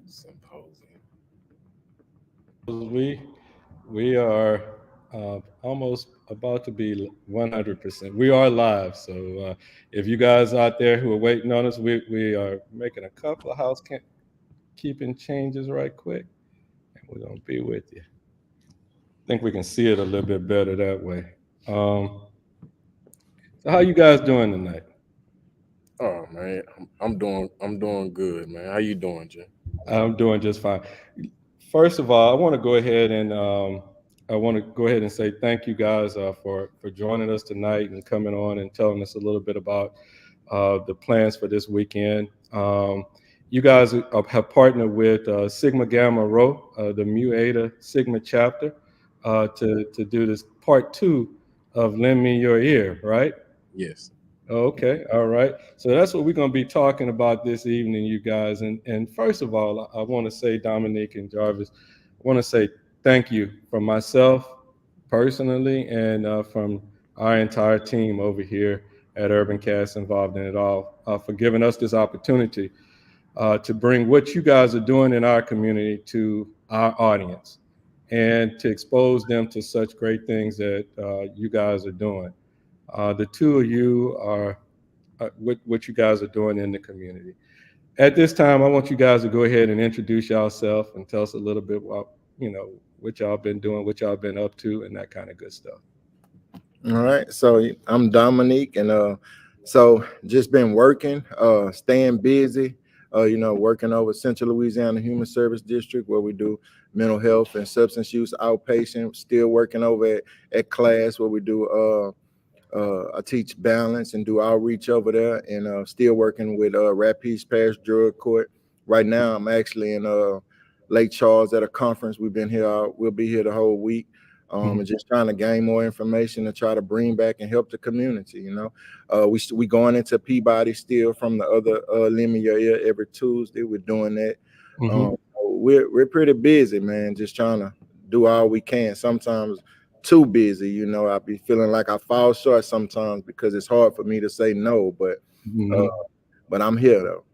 Symposium. We are almost about to be 100%. We are live, so if you guys out there who are waiting on us, we are making a couple of keeping changes right quick, and we're gonna be with you. I think we can see it a little bit better that way. Um, so how you guys doing tonight? Oh man, I'm doing good, man. How you doing, Jay? I'm doing just fine. First of all, I want to go ahead and say thank you guys for joining us tonight and coming on and telling us a little bit about the plans for this weekend. You guys have partnered with Sigma Gamma Rho, the Mu Eta Sigma chapter, to do this part two of Lend Me Your Ear, right? Yes. Okay, all right. So that's what we're going to be talking about this evening, you guys. And first of all, I want to say, Dominique and Jarvis, I want to say thank you from myself personally and from our entire team over here at Urban Cast involved in it all for giving us this opportunity to bring what you guys are doing in our community to our audience and to expose them to such great things that you guys are doing. The two of you are what you guys are doing in the community. At this time, I want you guys to go ahead and introduce yourself and tell us a little bit about, what y'all been doing, what y'all been up to, and that kind of good stuff. All right. So I'm Dominique, and so just been working, staying busy. Working over Central Louisiana Human Service District where we do mental health and substance use outpatient. Still working over at class where we do. I teach balance and do outreach over there, and still working with Rapides Parish Drug Court. Right now, I'm actually in Lake Charles at a conference. We've been here. We'll be here the whole week. And just trying to gain more information and try to bring back and help the community. We going into Peabody still from the other Lend Your Ear every Tuesday. We're doing that. Mm-hmm. We're pretty busy, man. Just trying to do all we can. Sometimes too busy. I be feeling like I fall short sometimes because it's hard for me to say no. Mm-hmm. But I'm here though.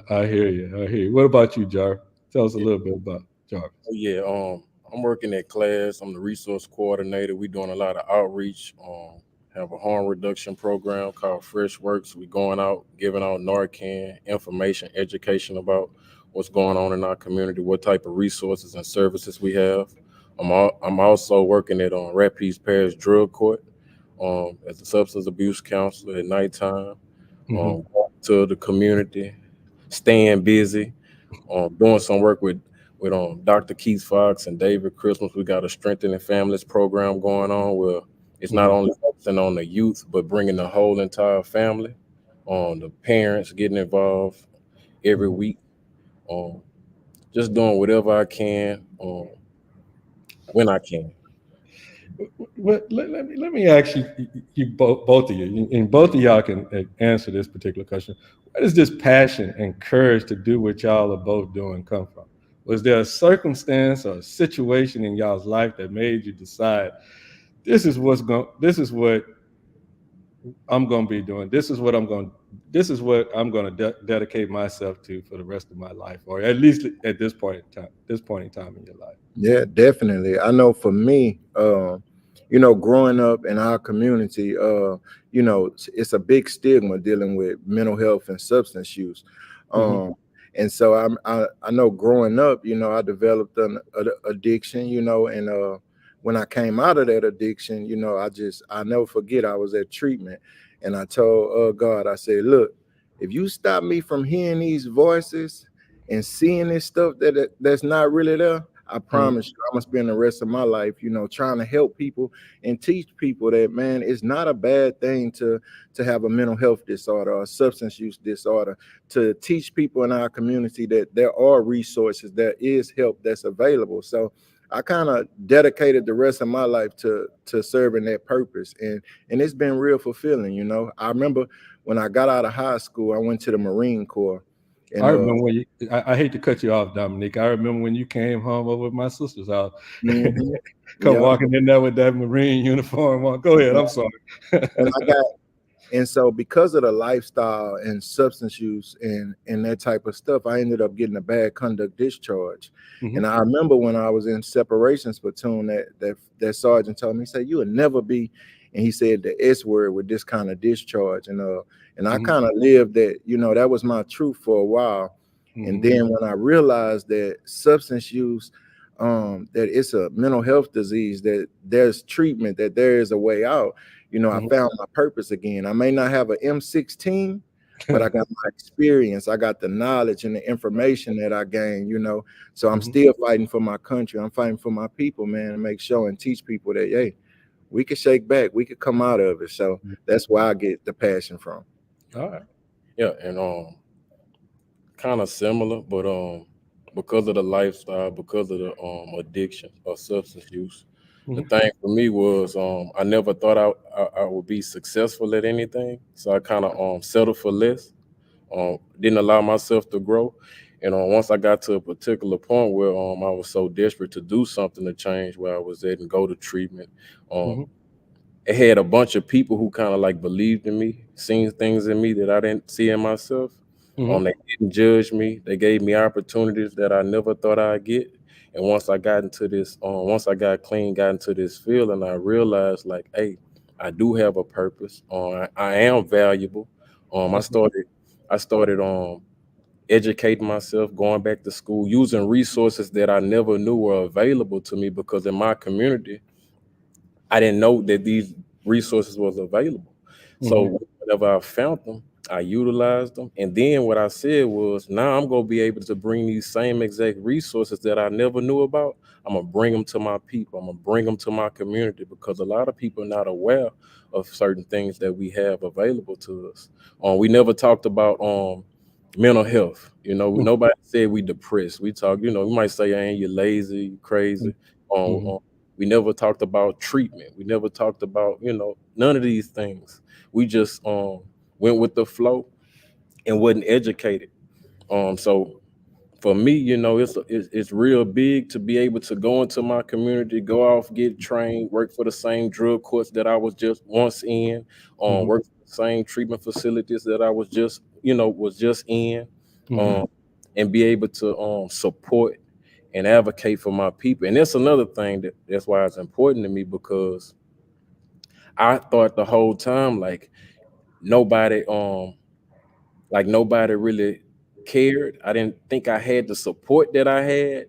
I hear you. I hear you. What about you, Jar? Tell us a Yeah. little bit about Jarvis. Oh, yeah. I'm working at class. I'm the resource coordinator. We doing a lot of outreach. Have a harm reduction program called Fresh Works. We going out giving out Narcan information, education about what's going on in our community, what type of resources and services we have. I'm also working at Rapides Parish Drug Court as a substance abuse counselor at nighttime. Mm-hmm. To the community, staying busy, doing some work with Dr. Keith Fox and David Christmas. We got a Strengthening Families program going on where it's not Mm-hmm. only focusing on the youth, but bringing the whole entire family. The parents getting involved every Mm-hmm. week. Um, just doing whatever I can when I can. Well, let me ask you both of you, and both of y'all can answer this particular question. Where does this passion and courage to do what y'all are both doing come from? Was there a circumstance or a situation in y'all's life that made you decide this is what I'm going to be doing. This is what I'm going to dedicate myself to for the rest of my life, or at least at this point in time in your life. Yeah, definitely. I know for me, growing up in our community, it's a big stigma dealing with mental health and substance use. Mm-hmm. And so I know growing up, I developed an addiction, and when I came out of that addiction, I never forget I was at treatment, and I told God, I said, look, if you stop me from hearing these voices and seeing this stuff that's not really there, I promise you, I'm gonna spend the rest of my life, trying to help people and teach people that, man, it's not a bad thing to have a mental health disorder or a substance use disorder. To teach people in our community that there are resources, there is help that's available. So I kind of dedicated the rest of my life to serving that purpose, and it's been real fulfilling. I remember when I got out of high school, I went to the Marine Corps, I and remember when I hate to cut you off, Dominique. I remember when you came home over at my sister's house. mhm, Come yeah, walking in there with that Marine uniform on. Go ahead. I'm sorry. and And so because of the lifestyle and substance use and that type of stuff, I ended up getting a bad conduct discharge. And I remember when I was in separations platoon, that sergeant told me, he said, "You would never be," and he said the S word with this kind of discharge. And I kind of lived that, that was my truth for a while. And then when I realized that substance use, that it's a mental health disease, that there's treatment, that there is a way out, I found my purpose again. I may not have an M16, but I got my experience. I got the knowledge and the information that I gained, So I'm still fighting for my country. I'm fighting for my people, man, and make sure and teach people that, hey, we could shake back. We could come out of it. So that's where I get the passion from. All right. Yeah, and kind of similar, but because of the lifestyle, because of the addiction or substance use, the thing for me was I never thought I would be successful at anything, so I kind of settled for less. Didn't allow myself to grow, and once I got to a particular point where I was so desperate to do something to change where I was at and go to treatment, it had a bunch of people who kind of like believed in me, seen things in me that I didn't see in myself. They didn't judge me. They gave me opportunities that I never thought I'd get. And once I got into this, once I got clean, got into this field, and I realized like, hey, I do have a purpose. I am valuable. I started educating myself, going back to school, using resources that I never knew were available to me because in my community, I didn't know that these resources was available. So whenever I found them, I utilized them. And then what I said was, now I'm going to be able to bring these same exact resources that I never knew about. I'm going to bring them to my people. I'm going to bring them to my community because a lot of people are not aware of certain things that we have available to us. We never talked about mental health. Nobody said we depressed. We talk, we might say, ain't you lazy, you crazy. We never talked about treatment. We never talked about, none of these things. We just went with the flow and wasn't educated. So for me, it's real big to be able to go into my community, go off, get trained, work for the same drug courts that I was just once in, work for the same treatment facilities that I was just in, and be able to support and advocate for my people. And that's another thing that's why it's important to me, because I thought the whole time nobody nobody really cared. I didn't think I had the support that I had.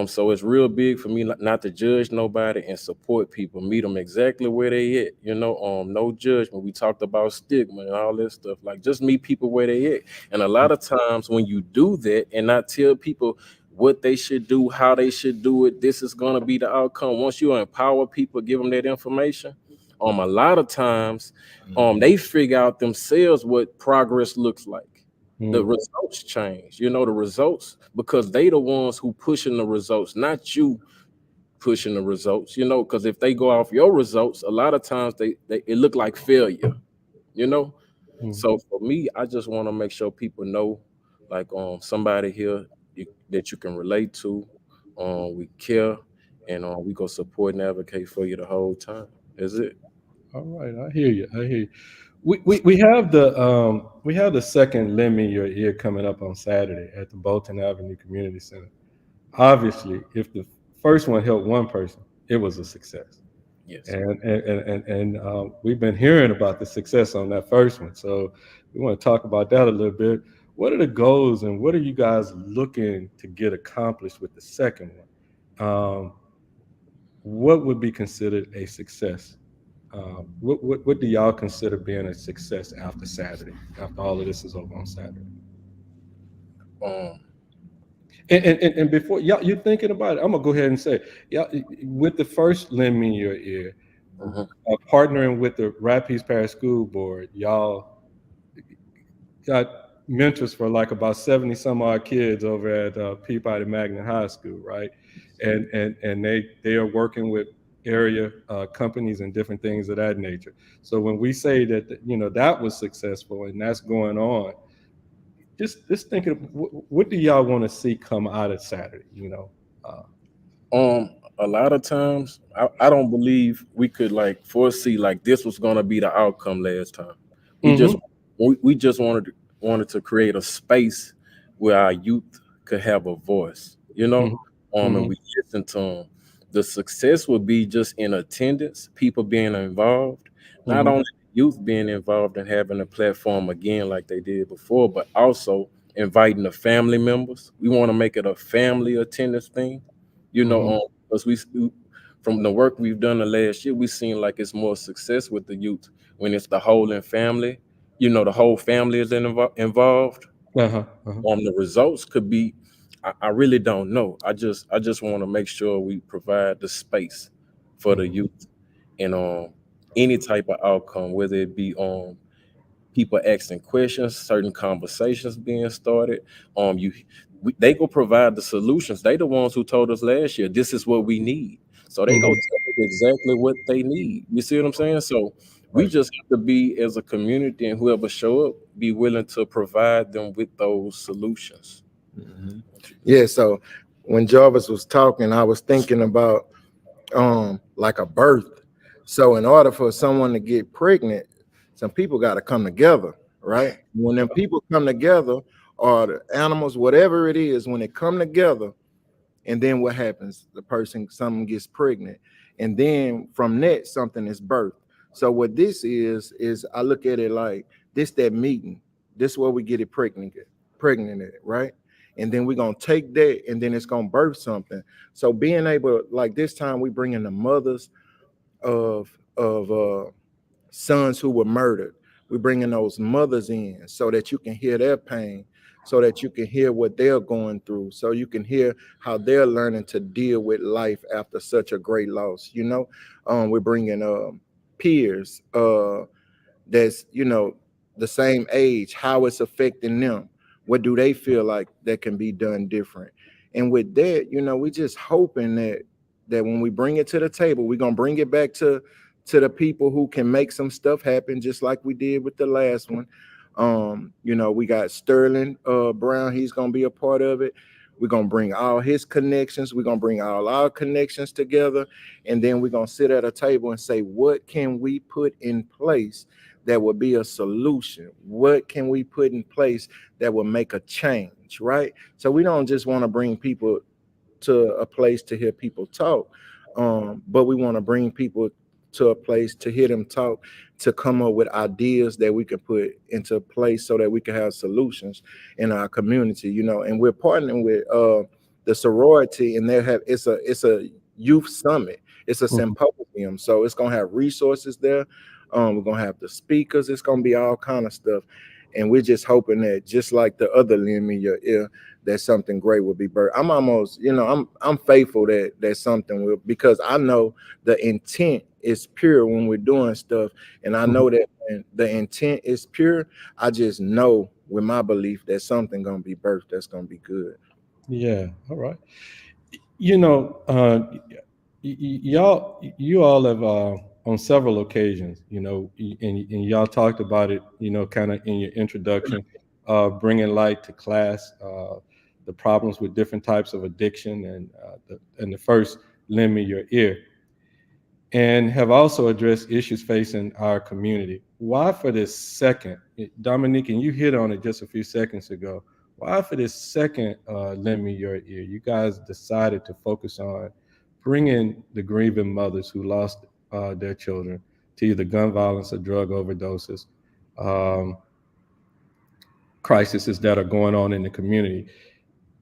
So it's real big for me not to judge nobody and support people, meet them exactly where they at, no judgment. We talked about stigma and all this stuff, like just meet people where they at. And a lot of times when you do that and not tell people what they should do, how they should do it, this is going to be the outcome. Once you empower people, give them that information, a lot of times they figure out themselves what progress looks like. The results change, the results, because they the ones who pushing the results, not you pushing the results, because if they go off your results, a lot of times it look like failure, So for me, I just want to make sure people know, like somebody here that you can relate to, we care, and we go support and advocate for you the whole time. That's it. All right, I hear you. I hear you. We have the second Lend Me Your Ear coming up on Saturday at the Bolton Avenue Community Center. Obviously, if the first one helped one person, it was a success. Yes. And we've been hearing about the success on that first one, so we want to talk about that a little bit. What are the goals and what are you guys looking to get accomplished with the second one? What would be considered a success? What do y'all consider being a success after Saturday, after all of this is over on Saturday? Um, And before y'all, you're thinking about it, I'm gonna go ahead and say, y'all, with the first Lend Me Your Ear, partnering with the Rapides Parish School Board, y'all got mentors for like about 70 some odd kids over at Peabody Magnet High School, right? And they are working with area companies and different things of that nature. So when we say that that was successful and that's going on, just thinking, what do y'all want to see come out of Saturday? A lot of times I don't believe we could like foresee like this was gonna be the outcome last time. We just Mm-hmm. we just wanted to create a space where our youth could have a voice, and Mm-hmm. we listen to them. The success would be just in attendance, people being involved, not Mm-hmm. only youth being involved and having a platform again like they did before, but also inviting the family members. We want to make it a family attendance thing, Mm-hmm. because from the work we've done the last year, we've seen like it's more success with the youth when it's the whole and family. The whole family is involved. Uh-huh. Uh-huh. The results could be, I really don't know. I just want to make sure we provide the space for the Mm-hmm. youth and any type of outcome, whether it be people asking questions, certain conversations being started. They go provide the solutions. They the ones who told us last year this is what we need. So they go Mm-hmm. tell us exactly what they need. You see what I'm saying? So we Right. just have to be, as a community, and whoever show up, be willing to provide them with those solutions. Mhm. Yeah, so when Jarvis was talking, I was thinking about like a birth. So in order for someone to get pregnant, some people got to come together, right? When them people come together, or the animals, whatever it is, when they come together, and then what happens? Someone gets pregnant, and then from that, something is birthed. So what this is I look at it like this, that meeting. This where we get it pregnant at, right? And then we're gonna take that, and then it's gonna birth something. So being able, like this time, we bring in the mothers of sons who were murdered. We're bringing those mothers in so that you can hear their pain, so that you can hear what they're going through, so you can hear how they're learning to deal with life after such a great loss. We're bringing peers that's the same age, how it's affecting them, what do they feel like that can be done different. And with that, we just hoping that when we bring it to the table, we're gonna bring it back to the people who can make some stuff happen, just like we did with the last one. We got Sterling Brown, he's gonna be a part of it. We're gonna bring all his connections, we're gonna bring all our connections together, and then we're gonna sit at a table and say, what can we put in place that would be a solution? What can we put in place that will make a change, right? So we don't just want to bring people to a place to hear people talk, but we want to bring people to a place to hear them talk, to come up with ideas that we can put into place so that we can have solutions in our community, and we're partnering with the sorority, and it's a youth summit, it's a Mm-hmm. symposium, so it's going to have resources there. We're going to have the speakers, it's going to be all kind of stuff, and we're just hoping that, just like the other Lend Me Your Ear, that something great will be birthed. I'm almost, I'm faithful that something will, because I know the intent is pure when we're doing stuff, and I Mm-hmm. know that when the intent is pure, I just know with my belief that something gonna be birthed that's gonna be good. Yeah. All right. You know, you all have on several occasions, and y'all talked about it, kind of in your introduction, bringing light to class, the problems with different types of addiction, and the first lend me your ear, and have also addressed issues facing our community. Why for this second, Dominique, and you hit on it just a few seconds ago. Why for this second, lend me your ear? You guys decided to focus on bringing the grieving mothers who lost their children to either gun violence or drug overdoses, um, crises that are going on in the community.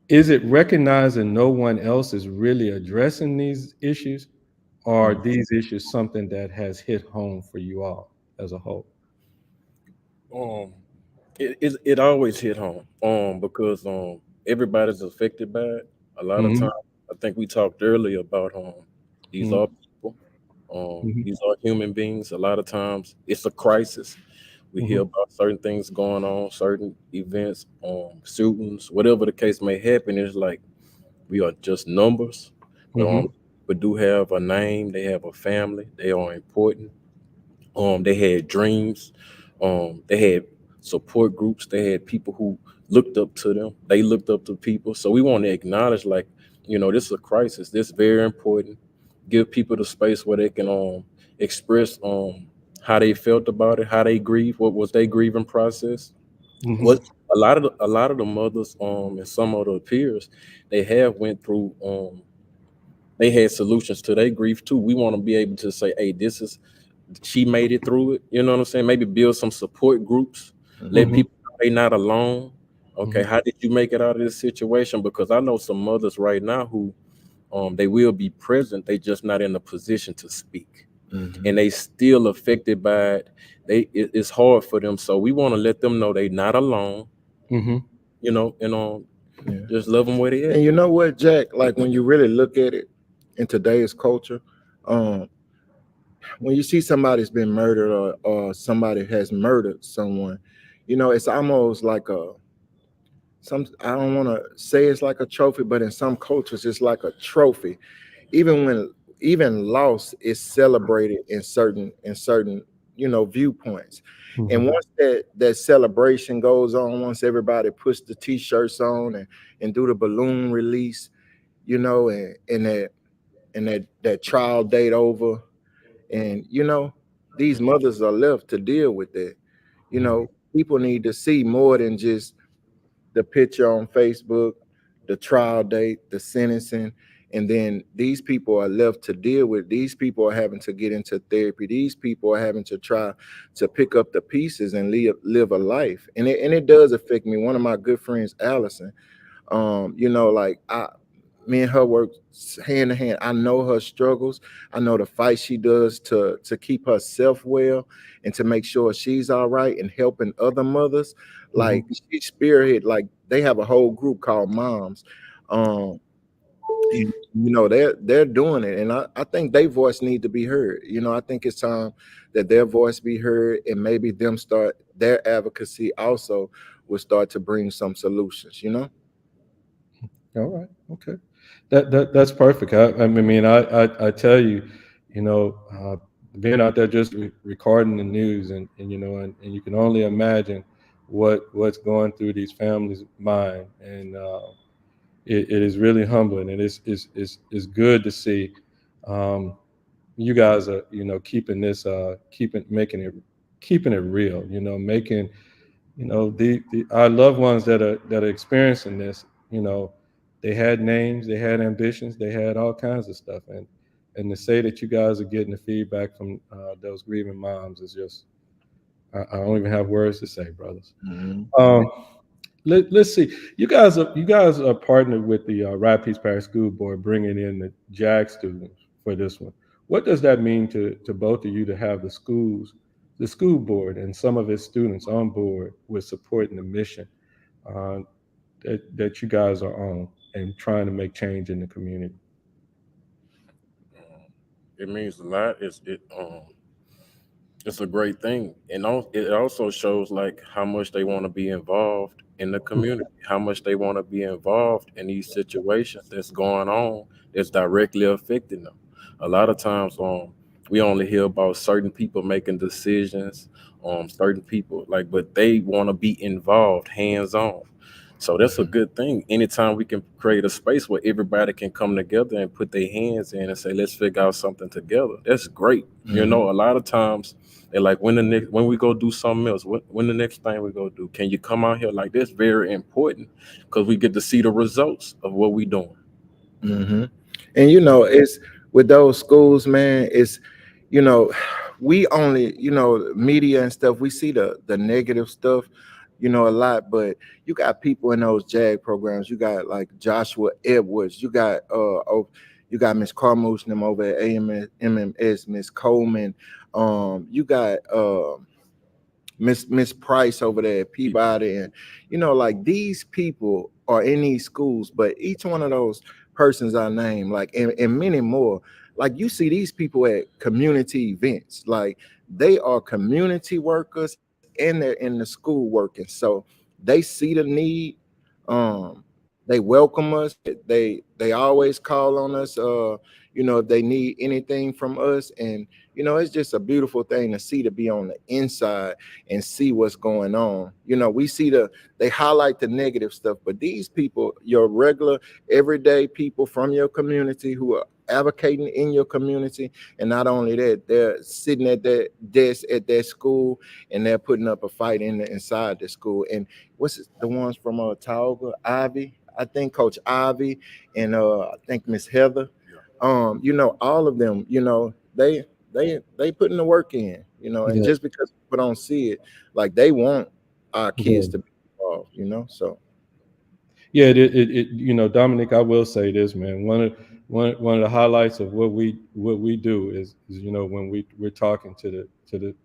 Is it recognizing no one else is really addressing these issues? Or are Mm. these issues something that has hit home for you all as a whole? Um, it always hit home, because everybody's affected by it. A lot of Mm-hmm. times, I think we talked earlier about these Mm-hmm. are people, these are human beings. A lot of times, it's a crisis. We hear Mm-hmm. about certain things going on, certain events, shootings, whatever the case may happen. It's like we are just numbers, but Mm-hmm. but do have a name. They have a family. They are important. They had dreams. They had support groups. They had people who looked up to them. They looked up to people. So we want to acknowledge, like, this is a crisis. This is very important. Give people the space where they can express how they felt about it, how they grieved, what was their grieving process. Hmm. What a lot of the mothers and some of the peers, they have went through they had solutions to their grief too. We want to be able to say, hey, this is she made it through it. You know what I'm saying? Maybe build some support groups, let Mhm. Hmm. people know they not alone. Okay, Hmm. how did you make it out of this situation? Because I know some mothers right now who they will be present, they just not in a position to speak. And Mhm. they still affected by it. It's hard for them. So we want to let them know they not alone, Hmm. and Yeah. just love them where they at. And you know what, Jack? Like when you really look at it in today's culture, um, when you see somebody's been murdered or somebody has murdered someone, it's almost like some. I don't want to say it's like a trophy, but in some cultures, it's like a trophy. Even when even loss is celebrated in certain viewpoints. And Hmm. once that celebration goes on, once everybody puts the t-shirts on and do the balloon release, and that trial date over, and these mothers are left to deal with that. People need to see more than just the picture on Facebook, the trial date, the sentencing, and then these people are left to deal with. These people are having to get into therapy. These people are having to try to pick up the pieces and live a life, and it does affect me. One of my good friends, Allison, like me and her work hand in hand. I know her struggles. I know the fight she does to keep herself well and to make sure she's all right and helping other mothers. Hmm. Like she spearhead, like they have a whole group called Moms. Um, and, they're doing it, and I think their voice need to be heard. I think it's time that their voice be heard, and maybe them start their advocacy also will start to bring some solutions. All right. Okay. That's perfect. I mean, I tell you, being out there just recording the news, and and you can only imagine what's going through these families' mind, and it is really humbling, and it's good to see. Um, you guys are keeping this keeping making it keeping it real. Making the our loved ones that are experiencing this, they had names, they had ambitions, they had all kinds of stuff, and to say that you guys are getting the feedback from those grieving moms is just, I don't even have words to say, brothers. Mhm. um let's see, you guys are partnered with the Rapides Parish School Board, bringing in the JAG students for this one. What does that mean to both of you, to have the school board and some of its students on board with supporting the mission uh, that you guys are on, and trying to make change in the community? It means a lot. It's a great thing, and it also shows like how much they want to be involved in the community, how much they want to be involved in these situations that's going on that's directly affecting them. A lot of times, we only hear about certain people making decisions, certain people like, but they want to be involved, hands on. So that's a good thing. Anytime we can create a space where everybody can come together and put their hands in and say, let's figure out something together. That's great. Mhm. A lot of times they're like, when we go do something else, when the next thing we go do, can you come out here? Like that's very important because we get to see the results of what we doing. Hmm. And it's with those schools, man. It's you know, we only media and stuff. We see the negative stuff, a lot. But you got people in those JAG programs. You got like Joshua Edwards. You got Miss Carmouche and them over at AMS, Miss Coleman. You got Miss Price over there at Peabody, and like these people are in these schools, but each one of those persons I name, like and many more, like you see these people at community events, like they are community workers and they're in the school working, so they see the need. They welcome us. They always call on us. If they need anything from us, and it's just a beautiful thing to see, to be on the inside and see what's going on. We see they highlight the negative stuff, but these people, your regular everyday people from your community who are advocating in your community. And not only that, they're sitting at that desk at that school and they're putting up a fight inside the school. And what's the ones from Tauga, Ivy? I think Coach Ivy and I think Miss Heather. You know, all of them, you know, they putting the work in, you know, and Yeah. just because people don't see it, like they want our kids Yeah. to be involved, you know. So Yeah, you know, Dominic, I will say this, man. One of the highlights of what we do is you know when we're talking to the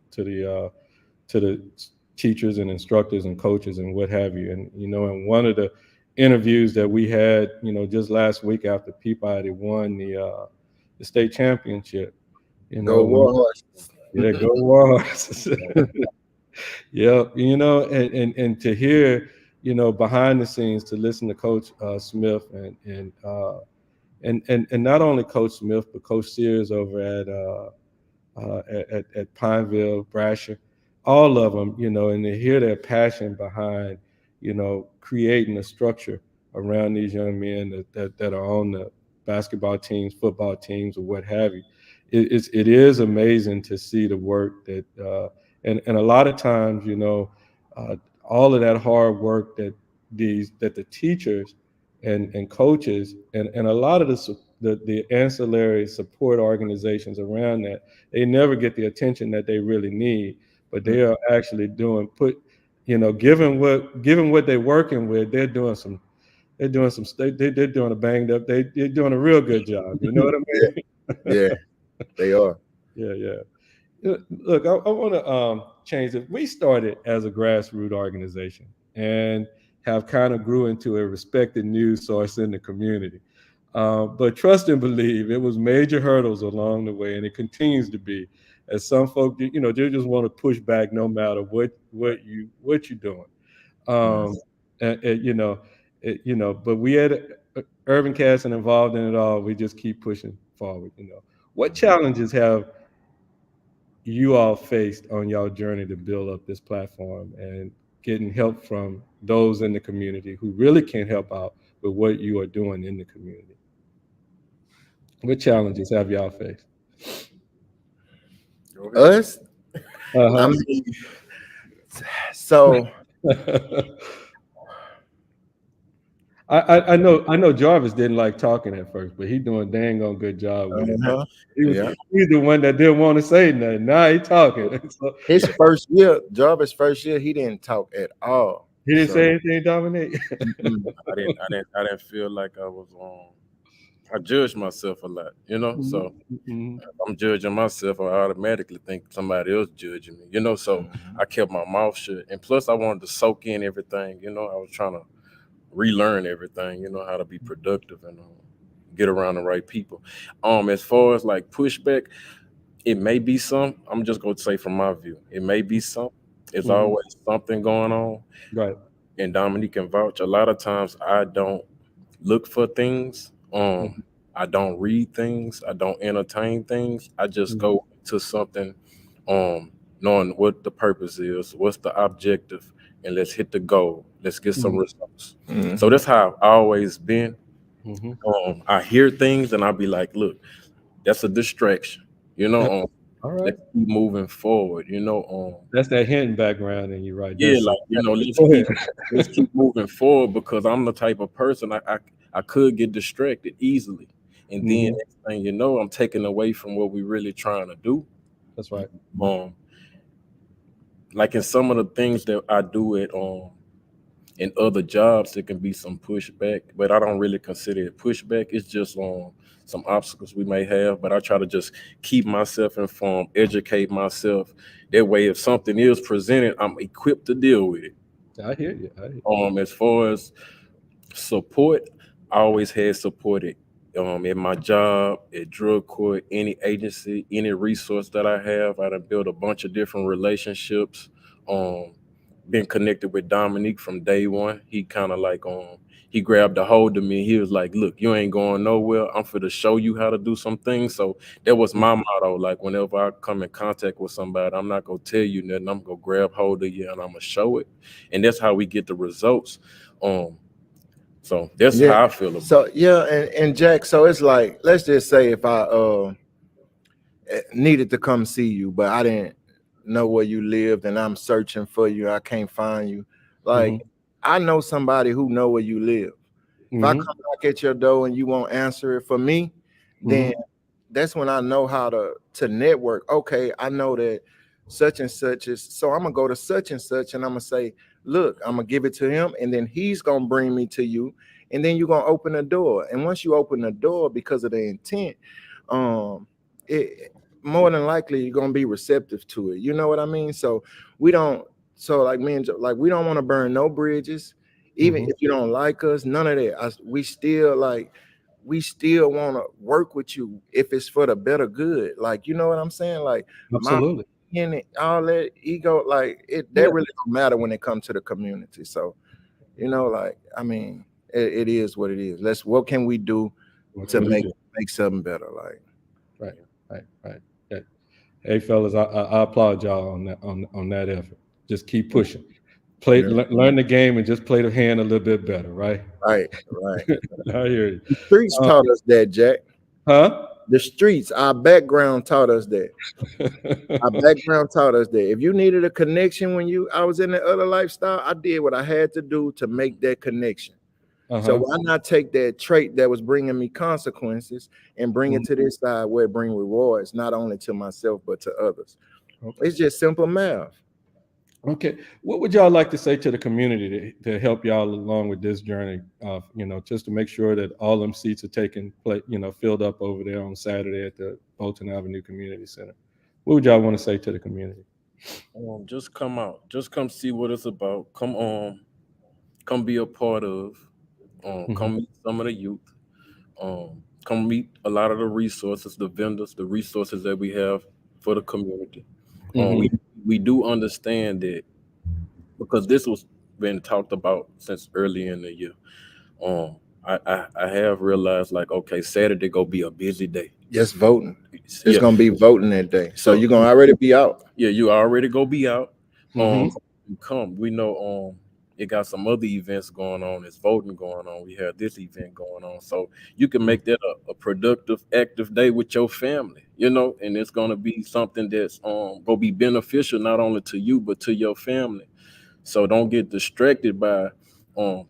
teachers and instructors and coaches and what have you, and you know, in one of the interviews that we had, you know, just last week after Peabody won the state championship, you go know, war horses. yeah, go Wars. Yeah, you know, and to hear, you know, behind the scenes, to listen to Coach Smith and not only Coach Smith but Coach Sears over at Pineville, Brasher, all of them, you know, and to hear their passion behind, you know, creating a structure around these young men that are on the basketball teams, football teams, or what have you. It is amazing to see the work that, and a lot of times, you know, all of that hard work that the teachers and coaches and a lot of the ancillary support organizations around that, they never get the attention that they really need, but they are actually you know, given what they're working with, they're doing a banged up, they're doing a real good job. You know what I Yeah, mean? yeah, they are. Yeah, yeah. Look, I want to change it. We started as a grassroots organization and have kind of grew into a respected news source in the community. But trust and believe, it was major hurdles along the way, and it continues to be. As some folk, you know, they just want to push back no matter what you're doing. Mhm. Um, you know, but we had Urban Casson involved in it all. We just keep pushing forward. You know, what challenges have you all faced on y'all journey to build up this platform and getting help from those in the community who really can help out with what you are doing in the community? What challenges have y'all faced? Go ahead. Us, I Uh-huh. mean, so I know Jarvis didn't like talking at first, but he doing a dang on good job with it. uh-huh, He was yeah. he's the one that didn't want to say nothing. Now he talking. So, His first year, Jarvis' first year, he didn't talk at all. he didn't So say anything, Dominic. mm-mm. I didn't feel like I was I judged myself a lot, you know. So Mhm. I'm judging myself, I automatically think somebody else judging me, you know. So Mhm. I kept my mouth shut, and plus I wanted to soak in everything, you know. I was trying to relearn everything, you know, how to be productive and get around the right people. As far as like pushback, it may be some. I'm just gonna say from my view, it may be some. It's Mhm. always something going on, Right. and Dominique can vouch. A lot of times I don't look for things. Mhm. I don't read things. I don't entertain things. I just Mhm. go to something, knowing what the purpose is, what's the objective, and let's hit the goal. Let's get some Mhm. results. So Mhm. that's how I've always been. Mhm. I hear things and I'll be like, look, that's a distraction. You know, All right. let's keep moving forward. That's that hidden background in you right there. Yeah, So like let's go keep ahead. let's keep moving forward because I'm the type of person I could get distracted easily, and then Mhm. next thing you know, I'm taken away from what we really trying to do. That's right. Um, like in some of the things that I do at in other jobs, there can be some pushback, but I don't really consider it pushback. It's just some obstacles we may have, but I try to just keep myself informed, educate myself. That way, if something is presented, I'm equipped to deal with it. I hear you. I hear As far as support, I always had supported in my job, at drug court, any agency, any resource that I have. I done built a bunch of different relationships. Um, been connected with Dominique from day one. He kind of like he grabbed a hold of me. He was like, "Look, you ain't going nowhere. I'm for to show you how to do some things." So that was you. my motto. Like whenever I come in contact with somebody, I'm not gonna tell you nothing. I'm gonna grab hold of you and I'm gonna show it. And that's how we get the results. Um, So that's Yeah. how I feel about So it. yeah, and Jack, so it's like, let's just say if I needed to come see you, but I didn't know where you lived and I'm searching for you, I can't find you. Like, Mm-hmm. I know somebody who know where you live. If I Mm-hmm. come knock at your door and you won't answer it for me, then Mm-hmm. that's when I know how to network. Okay, I know that such and such is, so I'm gonna go to such and such and I'm gonna say, look, I'm gonna give it to him, and then he's gonna bring me to you, and then you're gonna open the door. And once you open the door because of the intent, um, it more than likely you're gonna be receptive to it. You know what I mean? So we don't, so like me and like we don't want to burn no bridges, even Mm-hmm. if you don't like us, none of that. We still like, we still want to work with you if it's for the better good. Like, you know what I'm saying? Like my Absolutely. opinion, all that ego, like it, that Yeah. really don't matter when it comes to the community. So, you know, like, I mean, it is what it is. What can we do What to can we make do? something better? Like, Right. Right. Right. Yeah. Hey, fellas, I applaud y'all on that effort. Just keep pushing. Play, yeah, learn the game, and just play the hand a little bit better. Right. right. I hear you. The streets Uh, taught us that, Jack. huh? The streets, our background taught us that. Our background taught us that if you needed a connection when I was in the other lifestyle, I did what I had to do to make that connection. So Uh-huh. why not take that trait that was bringing me consequences and bring it Mhm. to this side where it bring rewards, not only to myself but to others? Okay. It's just simple math. Okay. What would y'all like to say to the community to help y'all along with this journey? Just to make sure that all them seats are filled up over there on Saturday at the Bolton Avenue Community Center. What would y'all want to say to the community? Just come out, just come see what it's about. Come on, come be a part of. Mm-hmm. Come meet some of the youth. Come meet a lot of the resources, the vendors, the resources that we have for the community. Um, we Mm-hmm. we do understand that because this was been talked about since early in the year. I have realized like okay, Saturday go be a busy day. Just voting. It's Yeah, gonna be voting that day. So so you're gonna already be out. yeah, you already go be out. Mm-hmm. You come. We know it got some other events going on. It's voting going on. We have this event going on. So you can make that a productive, active day with your family, and it's gonna be something that's gonna be beneficial not only to you but to your family. So don't get distracted by um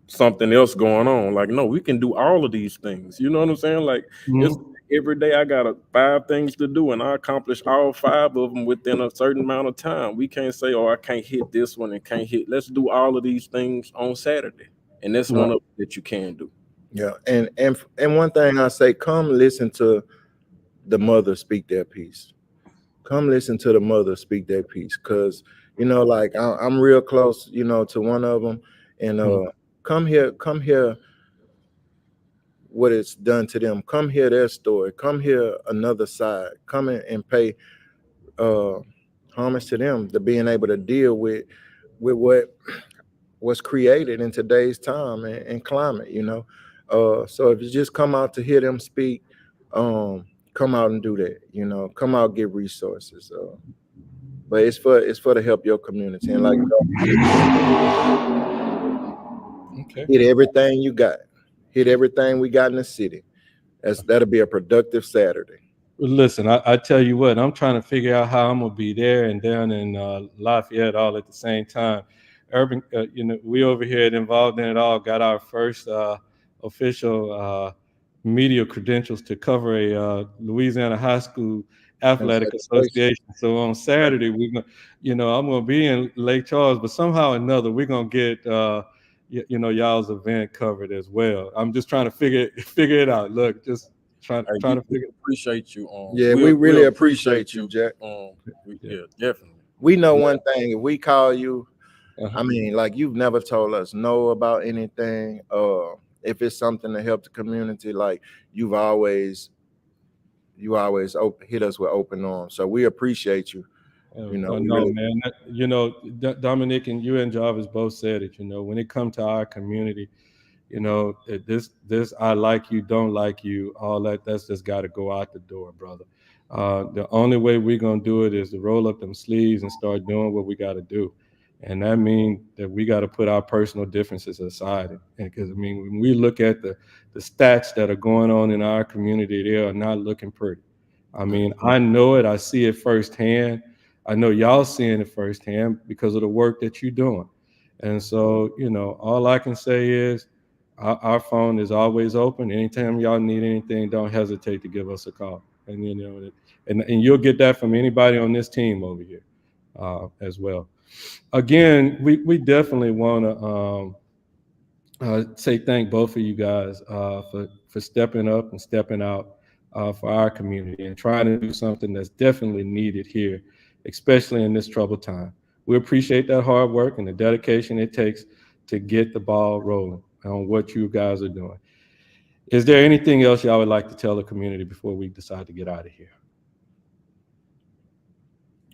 something else going on. Like, no, we can do all of these things. You know what I'm saying? Like, it's Mm-hmm. every day I got 5 things to do, and I accomplish all 5 of them within a certain amount of time. We can't say, oh, I can't hit this one and can't hit. Let's do all of these things on Saturday, and that's one Right. of them that you can do. Yeah. And one thing I say, come listen to the mother speak their piece. Come listen to the mother speak their piece. Cause like I'm real close, to one of them. And Mm-hmm. come here what it's done to them. Come hear their story. Come hear another side. Come in and pay uh homage to them, to being able to deal with what was created in today's time and climate. So if you just come out to hear them speak, come out and do that. Come out, get resources. But it's for to help your community, and like, Okay. hit everything you got, hit everything we got in the city. That'll be a productive Saturday. Well, listen, I tell you what, I'm trying to figure out how I'm gonna be there and down in Lafayette all at the same time. Urban, we over here at Involved in It All got our first official media credentials to cover a Louisiana high school athletic Congratulations. association. So on Saturday, we're gonna, I'm gonna be in Lake Charles, but somehow or another, we're gonna get y'all's event covered as well. I'm just trying to figure it out. Look, just trying to We figure. appreciate you. Yeah, we We really appreciate appreciate you, you. Jack. Yeah. Yeah, definitely. We know Yeah. one thing: if we call you, Uh-huh. I mean, like, you've never told us no about anything. If it's something to help the community, like, you always hit us with open arms. So we appreciate you. We No, really. man. Dominic and you and Jarvis both said it. When it comes to our community, this I like you, don't like you, all that's just got to go out the door, brother. The only way we're gonna do it is to roll up them sleeves and start doing what we got to do. And that means that we got to put our personal differences aside. And because, I mean, when we look at the stats that are going on in our community, they are not looking pretty. I mean, I know it. I see it firsthand. I know y'all seeing it firsthand because of the work that you're doing. And so, you know, all I can say is our phone is always open. Anytime y'all need anything, don't hesitate to give us a call. And, you know, and you'll get that from anybody on this team over here as well. Again, we definitely want to say thank both of you guys for stepping up and stepping out for our community and trying to do something that's definitely needed here, especially in this troubled time. We appreciate that hard work and the dedication it takes to get the ball rolling on what you guys are doing. Is there anything else y'all would like to tell the community before we decide to get out of here?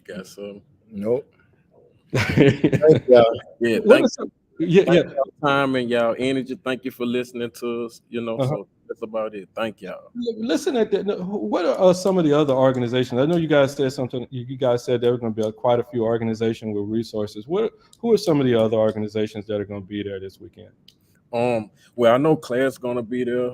Got some. Nope. Thank y'all. Yeah, thank y'all time and y'all energy. Thank you for listening to us. You know, so that's about it. Thank y'all. Listen at that. What are some of the other organizations? I know you guys said something. You guys said there were going to be quite a few organizations with resources. Who are some of the other organizations that are going to be there this weekend? Well, I know Claire's going to be there.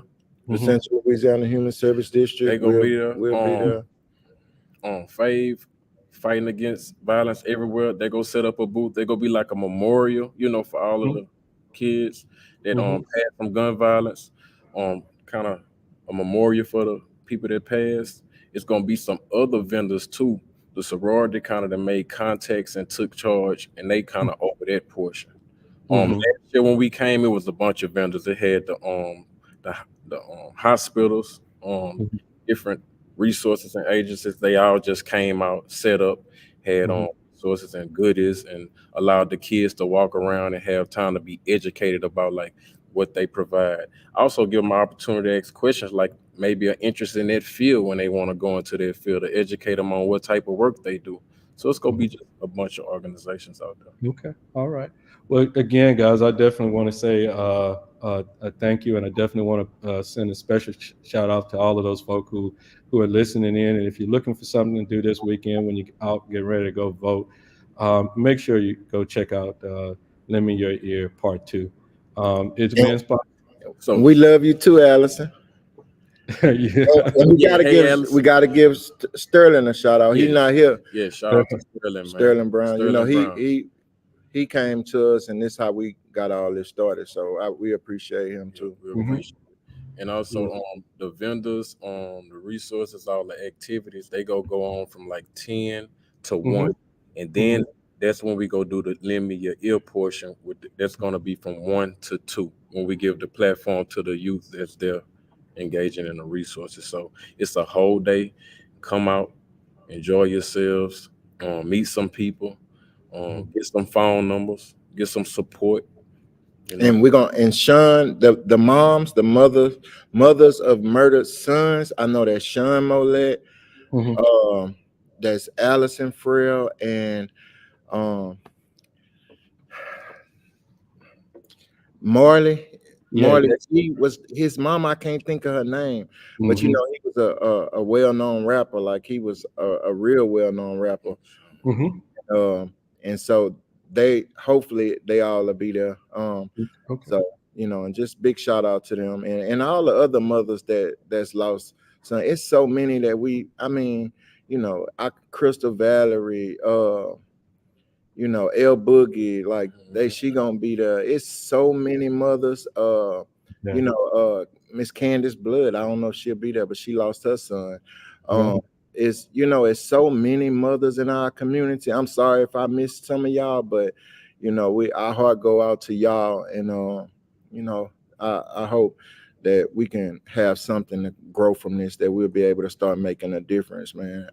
The Central Louisiana Human Service District. They gonna be there. We'll be there. Fave, fighting against violence everywhere. They go set up a booth. They gonna be like a memorial, you know, for all of the kids that had some gun violence. Kind of a memorial for the people that passed. It's gonna be some other vendors too. The sorority kind of that made contacts and took charge, and they kind of over that portion. Last year when we came, it was a bunch of vendors. It had the hospitals, different resources and agencies. They all just came out, set up, had resources and goodies, and allowed the kids to walk around and have time to be educated about like what they provide. Also give them an opportunity to ask questions like maybe an interest in that field when they want to go into that field, to educate them on what type of work they do. So it's gonna be just a bunch of organizations out there. Okay, all right. Well, again, guys, I definitely want to say thank you, and I definitely want to send a special shout out to all of those folk who are listening in. And if you're looking for something to do this weekend when you out get ready to go vote, make sure you go check out "Lend Me Your Ear" Part 2. It's been sponsored. So we love you too, Allison. We gotta give Sterling a shout out. He's not here. Yeah, shout out to Sterling, man. Sterling Brown. Sterling, you know, Brown. he came to us, and this is how we got all this started. So we appreciate him too. We appreciate it. And also the vendors, the resources, all the activities, they go on from like 10 to 1. And then that's when we go do the Lend Me Your Ear portion. That's going to be from 1 to 2 when we give the platform to the youth that's there engaging in the resources. So it's a whole day. Come out, enjoy yourselves, meet some people, get some phone numbers, get some support. You know? And we're gonna Sean, the moms, the mothers of murdered sons. I know that's Sean Mollett, that's Allison Frail, and Marley. He was his mom. I can't think of her name, but you know, he was a well-known rapper. Like he was a real well-known rapper. And so hopefully they all will be there. So you know, and just big shout out to them and all the other mothers that's lost. So it's so many that I mean, you know, Crystal Valerie, you know, El Boogie, like she gonna be there. It's so many mothers. You know, Miss Candace Blood. I don't know if she'll be there, but she lost her son. It's, you know, it's so many mothers in our community. I'm sorry if I missed some of y'all, but you know, our heart go out to y'all, and you know, I hope that we can have something to grow from this, that we'll be able to start making a difference, man.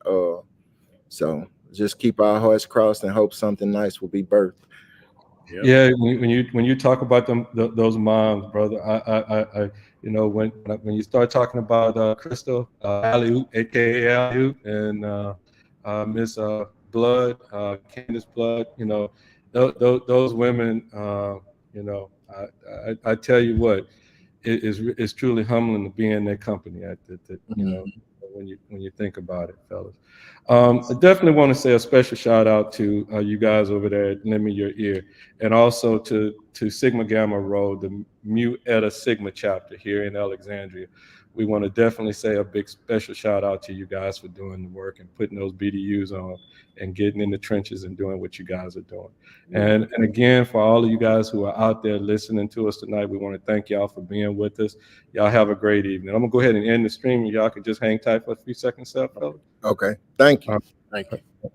So just keep our hearts crossed and hope something nice will be birthed. Yeah, when you talk about those moms, brother, I you know, when you start talking about Crystal Alley, aka Alley, and Miss Blood, Candace Blood, you know, those women, you know, I tell you what, it's truly humbling to be in their company. You know, when you think about it, fellas. I definitely want to say a special shout out to you guys over there at Lend Me Your Ear, and also to Sigma Gamma Rho, the Mu Eta Sigma chapter here in Alexandria. We want to definitely say a big special shout out to you guys for doing the work and putting those BDUs on and getting in the trenches and doing what you guys are doing. And again, for all of you guys who are out there listening to us tonight, we want to thank y'all for being with us. Y'all have a great evening. I'm gonna go ahead and end the stream, and y'all can just hang tight for a few seconds, fellas. Okay, thank you. Thank you.